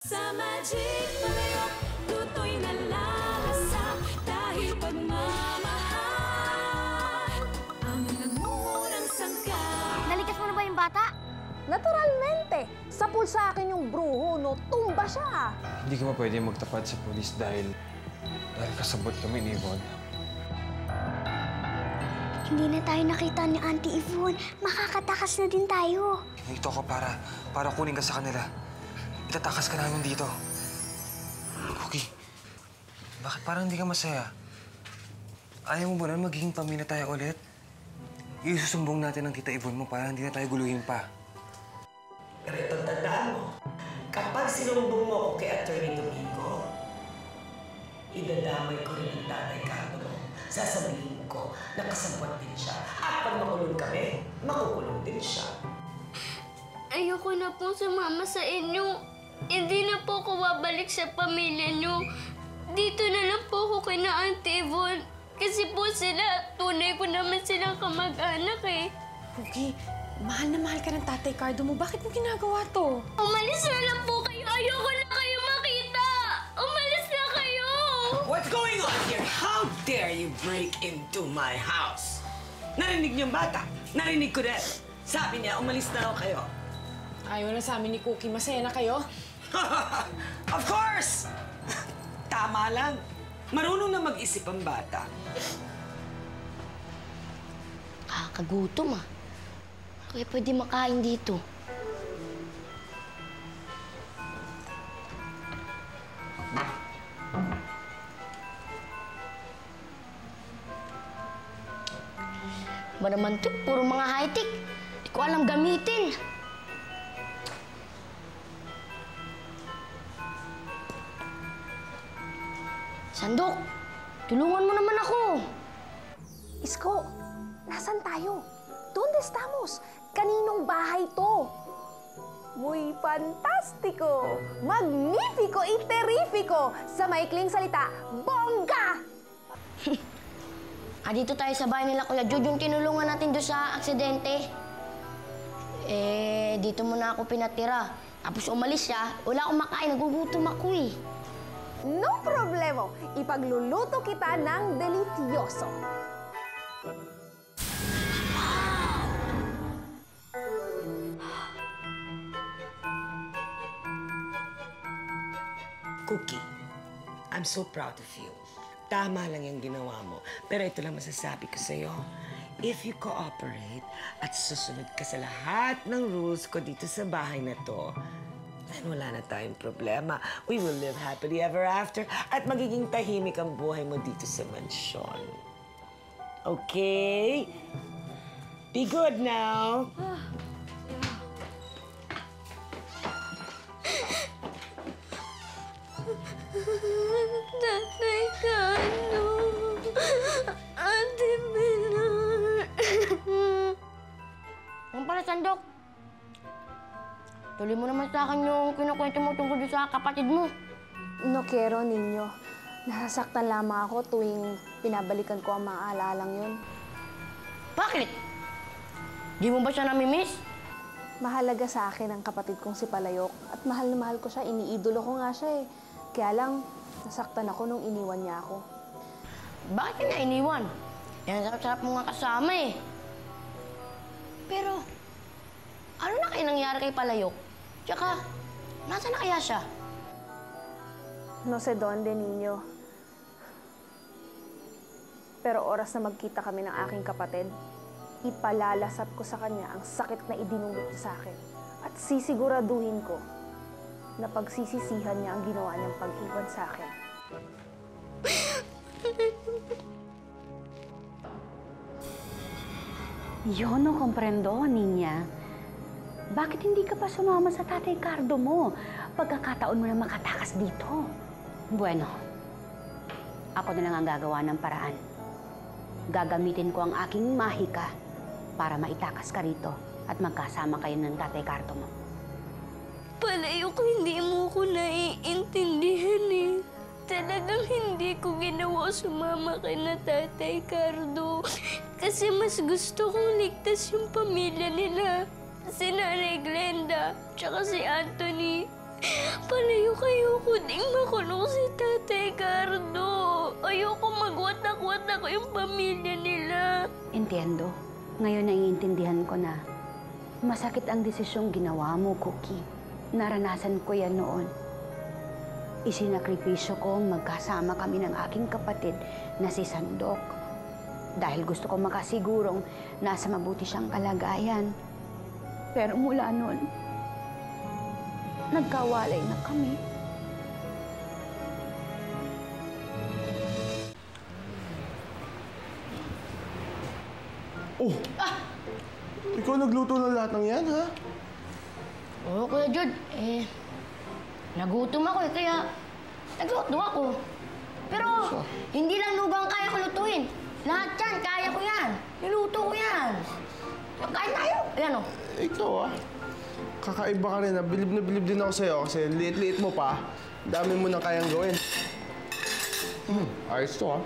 Sa Magic Palayok, tutoy na lalasa dahil pagmamahal ang nagmumurang sangka. Nalikas mo na ba yung bata? Naturalmente. Sa pulsa akin yung bruho, no? Tumba siya. Hindi ka pwede magtapat sa polis dahil kasabot kami ni Yvonne. Hindi na tayo nakita ni Auntie Yvonne. Makakatakas na din tayo. Ito ko para kunin ka sa kanila. Itatakas ka namin dito. Cookie, bakit parang hindi ka masaya? Ayaw mo ba na magiging pamilya tayo ulit? Isusumbong natin ang Tita Yvonne mo para hindi na tayo guluhin pa. Pero itong tandaan mo, kapag sinumbong mo ako kay Atty. Domingo, idadamay ko rin ang tatay Carlo. Sasabihin ko na kasabot din siya. At pag makulong kami, makukulong din siya. Ayoko na po sumama sa inyo. Hindi na po ako babalik sa pamilya niyo. Dito na lang po ako kay na Auntie Yvonne. Kasi po sila, tunay ko naman silang kamag-anak eh. Cookie, mahal na mahal ka ng Tatay Cardo mo. Bakit mo ginagawa to? Umalis na lang po kayo. Ayoko na kayo makita. Umalis na kayo. What's going on here? How dare you break into my house? Narinig niyo yung bata? Narinig ko din. Sabi niya, umalis na raw kayo. Ayaw na sa amin ni Cookie. Masaya na kayo? Of course! Tama lang. Marunong na mag-isip ang bata. Kakakagutom ah. Kaya pwede makain dito. Ba naman to? Puro mga high-tech. Di ko alam gamitin. Sandok, tulungan mo naman ako. Isko, nasan tayo? Donde estamos? Kaninong bahay to? Muy fantastico, magnifico y terrifico. Sa maikling salita, bongga! Dito tayo sa bahay nila Kuya Jude, yung tinulungan natin doon sa aksidente. Dito muna ako pinatira. Tapos umalis siya, wala akong makain, nagugutom ako eh. No problema, ipagluluto kita ng delicioso. Cookie, I'm so proud of you. Tama lang yung ginawa mo. Pero ito lang masasabi ko sa'yo. If you cooperate at susunod ka sa lahat ng rules ko dito sa bahay na to, then wala na tayong problema. We will live happily ever after at magiging tahimik ang buhay mo dito sa mansyon. Okay? Be good now. Tatay Carlo. Ate Pilar. Ang pala, Sandok. Tuloy mo naman sa akin yung kinukwento mo tungkol sa kapatid mo. No quiero, ninyo. Nasasaktan lamang ako tuwing pinabalikan ko ang mga alalang yun. Bakit? Di mo ba siya nami-miss? Mahalaga sa akin ang kapatid kong si Palayok. At mahal na mahal ko siya, iniidolo ko nga siya eh. Kaya lang, nasaktan ako nung iniwan niya ako. Bakit ka na iniwan? Yan, sarap-sarap mo nga kasama eh. Pero, ano na kaya nangyari kay Palayok? Tsaka, nasa na kaya siya? No sé dónde, niño. Pero oras na magkita kami ng aking kapatid, ipalalasap ko sa kanya ang sakit na idinulot niya sa akin. At sisiguraduhin ko na pagsisisihan niya ang ginawa niyang pag-iwan sa akin. Yo no comprendo, niña. Bakit hindi ka pa sumama sa Tatay Cardo mo? Pagkakataon mo na makatakas dito. Bueno, ako na lang ang gagawa ng paraan. Gagamitin ko ang aking mahika para maitakas ka rito at magkasama kayo ng Tatay Cardo mo. Palayok, hindi mo ko naiintindihan eh. Talagang hindi ko ginawa sumama kay na Tatay Cardo. Kasi mas gusto kong ligtas yung pamilya nila. Si Nanay Glenda, tsaka si Anthony. Palayok, ayoko ding makulong si Tatay Cardo. Ayoko magwatak-watak yung pamilya nila. Entiendo. Ngayon naiintindihan ko na masakit ang desisyong ginawa mo, Cookie. Naranasan ko yan noon. Isinakripisyo kong magkasama kami ng aking kapatid na si Sandok. Dahil gusto ko makasigurong nasa mabuti siyang kalagayan. Pero mula noon, nagkawalay na kami. Oh! Ikaw nagluto ng lahat ng yan, ha? Oo, Kuya Jude. Nagutom ako kaya nagluto ako. Pero hindi lang lugang kaya ko lutuin. Lahat yan, kaya ko yan. Niluto ko yan. Kain tayo. Ayan o. Ikaw, kakaiba ka rin, ha? Bilib na bilib din ako sa'yo kasi liit-liit mo pa. Dami mo nang kayang gawin. Ayos to, ha?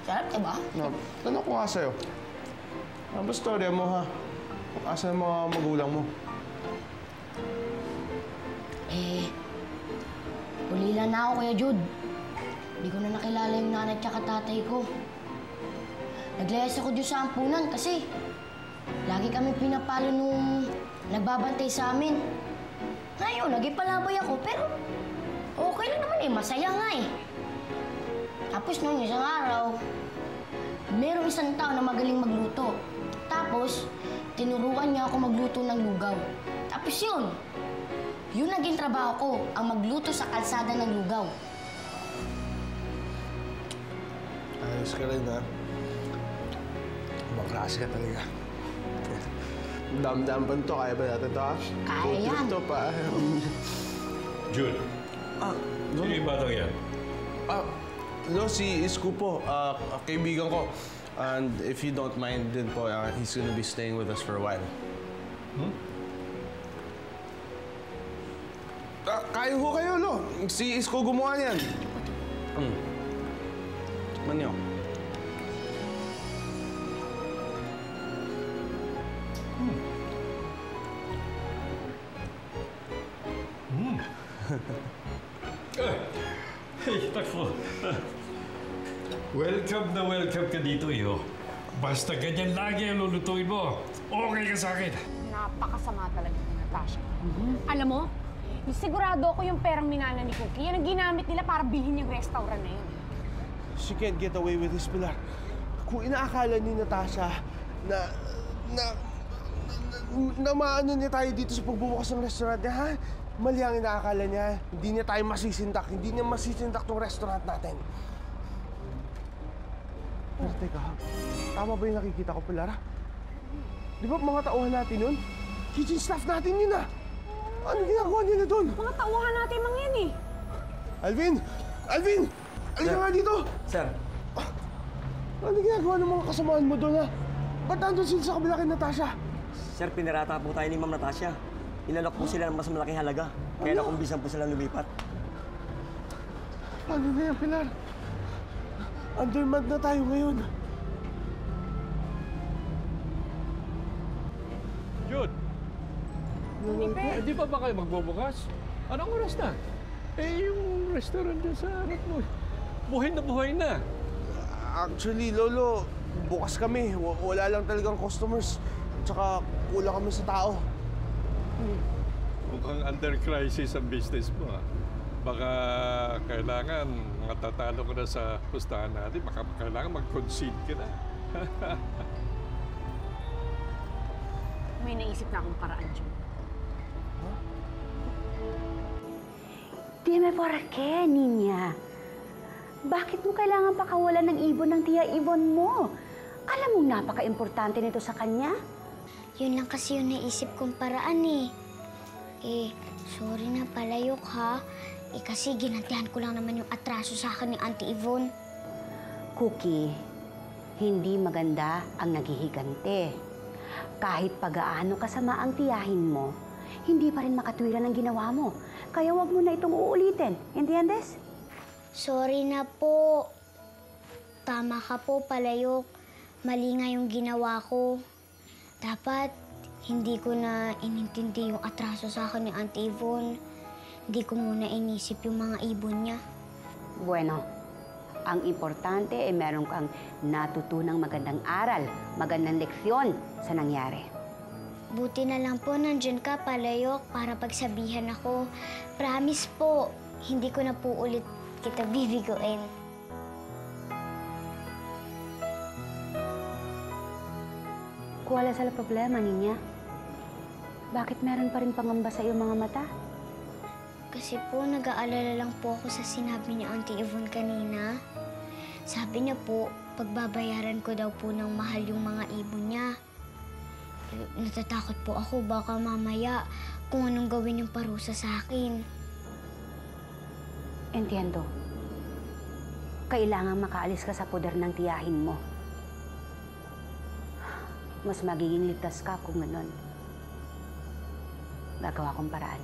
Sarap, diba? Tanong ko nga sa'yo. Ano ba storya mo, ha? Asan ang mga magulang mo? Ulila na ako, Kuya Jude. Hindi ko na nakilala yung nanay at tatay ko. Naglayas ako dyan sa ampunan kasi lagi kami pinapalo nung nagbabantay sa amin. Ngayon, nagipalabay ako pero okay lang naman masaya nga Tapos nung isang araw, merong isang tao na magaling magluto. Tapos, tinuruan niya ako magluto ng lugaw. Tapos yun naging trabaho ko, ang magluto sa kalsada ng lugaw. Ayos ka rin, ha? Maklase ka talaga. Dam-dam pa to. Kaya ba natin to, ha? Kaya yan. Ito pa. Jude. No? Sino yung batang yan? No, si Isko po. Kaibigan ko. And if you don't mind din po, he's gonna be staying with us for a while. Kaya ho kayo, no? Si Isko gumawa niyan. Tikman niyo. Hey, takbo. Welcome ka dito, iyo. Basta ganyan lagi ang lulutuin mo. Okay ka sa akin. Napakasama talaga ni Natasha. Alam mo, sigurado ako yung perang minana ni Cookie. Yan ang ginamit nila para bilhin yung restaurant na yun. She can't get away with this, Pilar. Kung inaakala ni Natasha na maano niya tayo dito sa pagbubukas ng restaurant niya, ha? Mali ang inaakala niya. Hindi niya tayo masisindak. Hindi niya masisindak tong restaurant natin. Pero teka, tama ba yung nakikita ko, Pilar? Di ba mga tauhan natin yun? Kitchen staff natin yun, ha? Ano ginagawa nila doon? Mga tauhan natin mga yan Alvin! Alvin! Alika nga dito! Sir. Ano ginagawa ng mga kasamaan mo doon, ha? Ba't nandun sila sa kabila kay Natasha? Sir, pinirata po tayo ni Ma'am Natasha. Inalok po sila ng mas malaking halaga. Kaya nakumbisan po silang lumipat. Ano na yan, Pilar? Undermanned na tayo ngayon. Jude! Hindi pa ba kayo magbubukas? Anong oras na? Yung restaurant dyan sa harap mo. Buhay na. Actually, Lolo, bukas kami. Wala lang talagang customers. Tsaka kulang kami sa tao. Mukhang under crisis ang business mo, ha? Baka kailangan matatalo ko na sa pustahan natin. Baka kailangan mag-concede ka na. May naisip na akong paraan, Jude. Dime por qué, niña? Bakit mo kailangan pakawalan ng ibon ng Tia Yvonne mo? Alam mong napaka-importante nito sa kanya. Yun lang kasi yung naisip kong paraan sorry na palayok ha. Kasi ginantihan ko lang naman yung atraso sa akin ni Auntie Yvonne. Cookie, hindi maganda ang naghihigante. Kahit pag-aano kasama ang tiyahin mo, hindi pa rin makatwiran ang ginawa mo. Kaya wag mo na itong uulitin. Entiendes? Sorry na po. Tama ka po, palayok. Mali nga yung ginawa ko. Dapat hindi ko na inintindi yung atraso sa akin ni Auntie Yvonne. di ko muna inisip yung mga ibon niya. Bueno, ang importante ay meron kang natutunang magandang aral, magandang leksyon sa nangyari. Buti na lang po nandyan ka, Palayok, para pagsabihan ako. Promise po, hindi ko na po ulit kita bibiguin. Wala sa problema, Ninya. Bakit meron pa rin pangamba sa iyong mga mata? Kasi po, nag-aalala lang po ako sa sinabi ni Auntie Yvonne kanina. Sabi niya po, pagbabayaran ko daw po ng mahal yung mga ibon niya. Natatakot po ako, baka mamaya kung anong gawin yung parusa sa akin. Entiendo. Kailangan makaalis ka sa poder ng tiyahin mo. Mas magiging ligtas ka kung ganun. Gagawa kong paraan.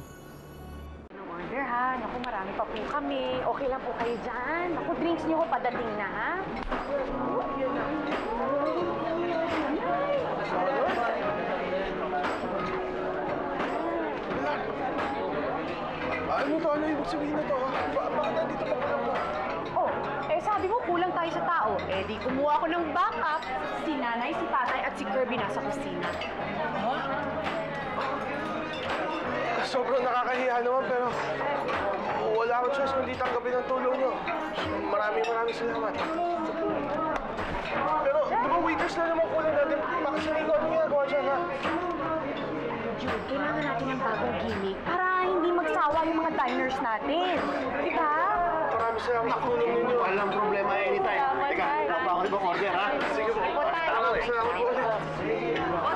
Order ha. Naku, marami pa po kami. Okay lang po kayo dyan. Naku, drinks niyo ko padating na ha. Ano to? Ano ibig sabihin na to? Bakit nandito ka pa lang? Oh, sabi mo kulang tayo sa tao. Di kumuha ako ng backup. Si nanay, si tatay at si Kirby nasa kusina. Sobrang nakakahiya naman, pero wala akong choice kundi tanggapin ang tulong nyo. Maraming salamat. Pero, di ba waiters na naman kulang natin? Makasinin ko ano ginagawa dyan, ha? Jude, kailangan natin ng bagong gimmick para hindi magsawa yung mga diners natin. Di ba? Maraming salamat sa tulong ninyo. Walang problema anytime. Teka, pa ako ibang order, ha? Sige po. Maraming salamat po ulit.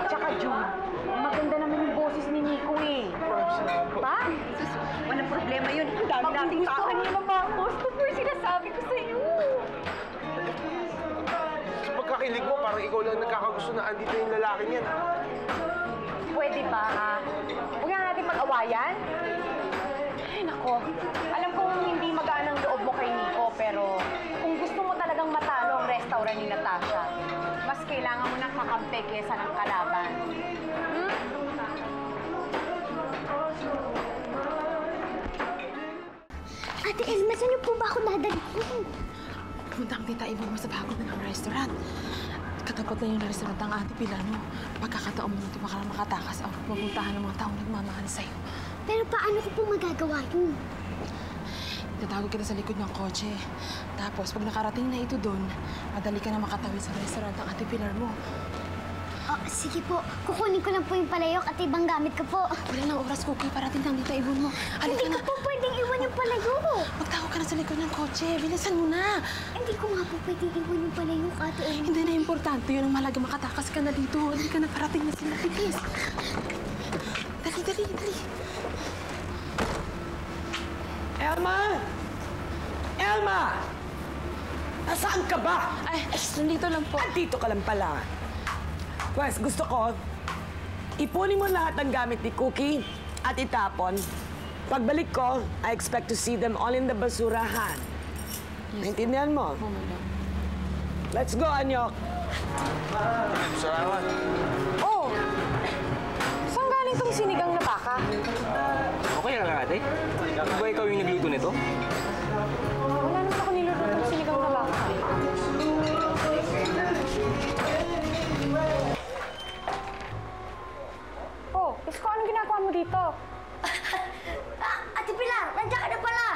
Tsaka Jude, maganda naman yung boses ni Nico eh. Maraming salamat po. Ba? Walang problema yun. Ang dami Pag nating tao. gustuhan niyo yung mga customer, sinasabi ko sa iyo. Sa pagkakilig mo, parang ikaw lang nagkakagusto na andito yung lalaking yan. Pwede ba, ha? Huwag na natin mag-awayan. Ay, nako. Alam kong hindi magaan ang loob mo kay Nico, pero kung gusto mo talagang matalo ang restaurant ni Natasha, mas kailangan mo ng kakampi kesa ng kalaban. Hmm? Ate Elma, saan niyo po ba ako dadalhin? Punta ang tita Ivonne mo sa bago na ng restaurant. Katapat na yung restaurant ang Ate Pilar mo. Pagkakataon mo nito baka makatakas o mapuntahan ng mga taong nagmamahal sa'yo. Pero paano ko po magagawa yun? Itatawag kita sa likod ng kotse. Tapos, pag nakarating na ito doon, madali ka na makatawid sa restaurant ng Ate Pilar mo. Oh, sige po. Kukunin ko lang po yung palayok at ibang gamit ko po. Wala nang oras, Cookie. Parating lang dito, Ivonne mo. Halika Hindi na. ko po pwedeng iwan yung palayok. Magtawag ka na sa likod ng kotse. Bilisan mo na. Hindi ko nga po pwedeng iwan yung palayok, Ate Elma. Hindi na importante. Yun ang mahalaga. Makatakas ka na dito. Halika na. Parating na sila. Bilis. Dali. Elma! Elma! Nasaan ka ba? Ay, nandito lang po. Andito ka lang pala. Pues, gusto ko, ipunin mo lahat ng gamit ni Cookie at itapon. Pagbalik ko, I expect to see them all in the basurahan. Naintindihan mo? Let's go, Anyok. Salamat. Oh! Saan galing tong sinigang na baka? Okay lang, ate. Di ba ikaw yung nagluto nito? Wala naman ako niluto ng sinigang na baka. Oh, Isko, anong ginagawa mo dito? Ate Pilar, nandiyan ka na pala.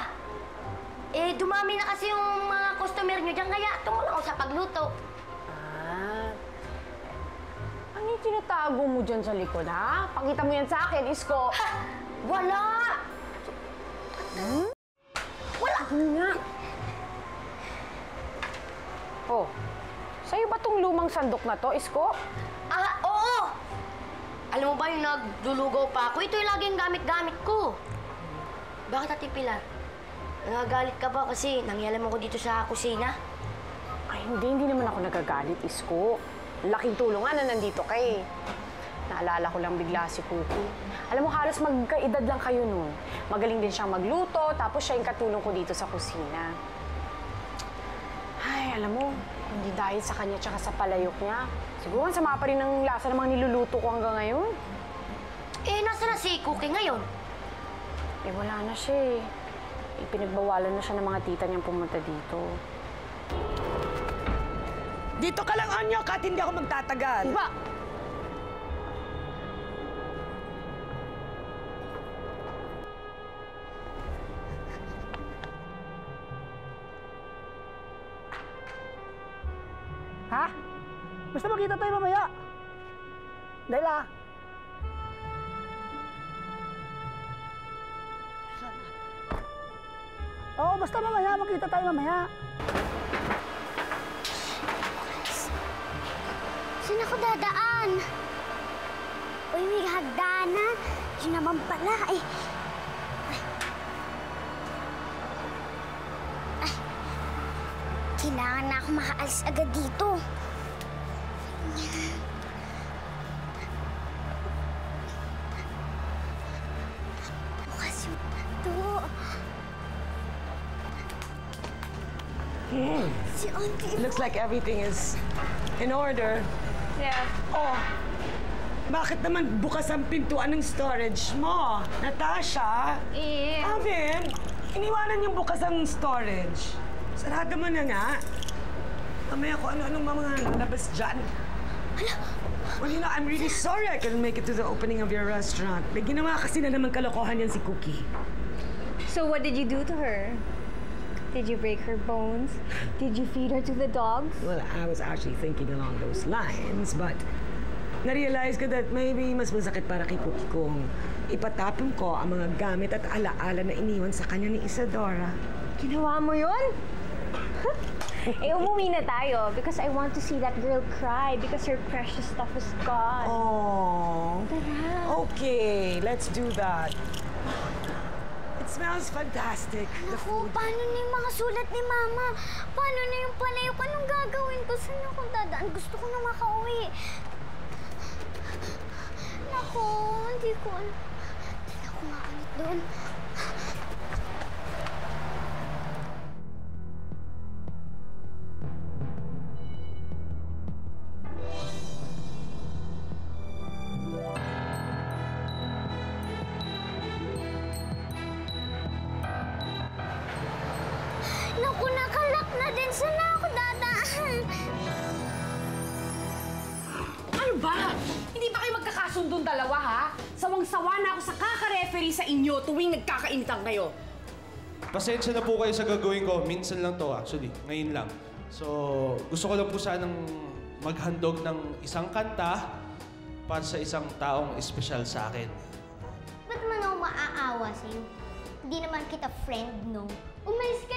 Dumami na kasi yung mga customer nyo dyan, kaya tumulong ako sa pagluto. Ano yung tinatago mo dyan sa likod, ha? Pakita mo yan sa akin, Isko. Wala! Wala! Nga. Oh, sa'yo ba tong lumang sandok na to, Isko? Oo! Alam mo ba yung naglulugaw pa ako? Ito yung laging gamit-gamit ko. Bakit, Ate Pilar? Nagagalit ka ba kasi nangyalam ako dito sa kusina? Ay, hindi naman ako nagagalit, Isko. Laking tulong nga na nandito kay. Naalala ko lang bigla si Cookie. Alam mo, halos magkaedad lang kayo nun. Magaling din siyang magluto, tapos siya yung katulong ko dito sa kusina. Ay, alam mo, hindi dahil sa kanya tsaka sa palayok niya. Siguro sama pa rin ang lasa ng mga niluluto ko hanggang ngayon. Nasa na si Cookie ngayon? Eh, wala na siya eh. Pinagbawalan na siya ng mga tita niyang pumunta dito. Dito ka lang, Anyok, at hindi ako magtatagal. Diba? Ha? Basta magkita tayo mamaya. Dahil Oo, basta mamaya. Magkita tayo mamaya. Saan ako dadaan? Uy, may hagdanan. Yun naman pala eh. Kailangan na ako makaalis agad dito. Bukas yung ito. Si Auntie. Looks like everything is in order. Yeah. Oh, bakit naman bukas ang pintuan ng storage mo? Natasha? Alvin, iniwanan yung bukas ang storage. Sarado mo na nga. Mamaya ko ano-anong mga labas dyan. Well, you know, I'm really sorry I couldn't make it to the opening of your restaurant. May ginawa kasi na naman kalokohan yan si Cookie. So what did you do to her? Did you break her bones? Did you feed her to the dogs? Well, I was actually thinking along those lines, but na-realize ko that maybe mas masakit para kay Cookie kung ipatapon ko ang mga gamit at alaala na iniwan sa kanya ni Isadora. Ginawa mo yun? Eh, umuwi na tayo because I want to see that girl cry because her precious stuff is gone. Oh. Tara. Okay, let's do that. It smells fantastic. Naku, paano na yung mga sulat ni Mama? Paano na yung palayok? Anong gagawin ko? Saan ako dadaan? Gusto ko na makauwi. Naku, hindi ko alam. Hindi ako makakit doon. Naku, nakalak na din. Saan na ako dadaan? Ano ba? Hindi ba kayo magkakasundong dalawa, ha? Sawang-sawa na ako sa kaka-referee sa inyo tuwing nagkakainitan kayo. Pasensya na po kayo sa gagawin ko. Minsan lang to actually. Ngayon lang. So, gusto ko lang po sanang maghandog ng isang kanta para sa isang taong espesyal sa akin. Ba't man ako maaawa sa'yo? Hindi naman kita friend, no? Umalis ka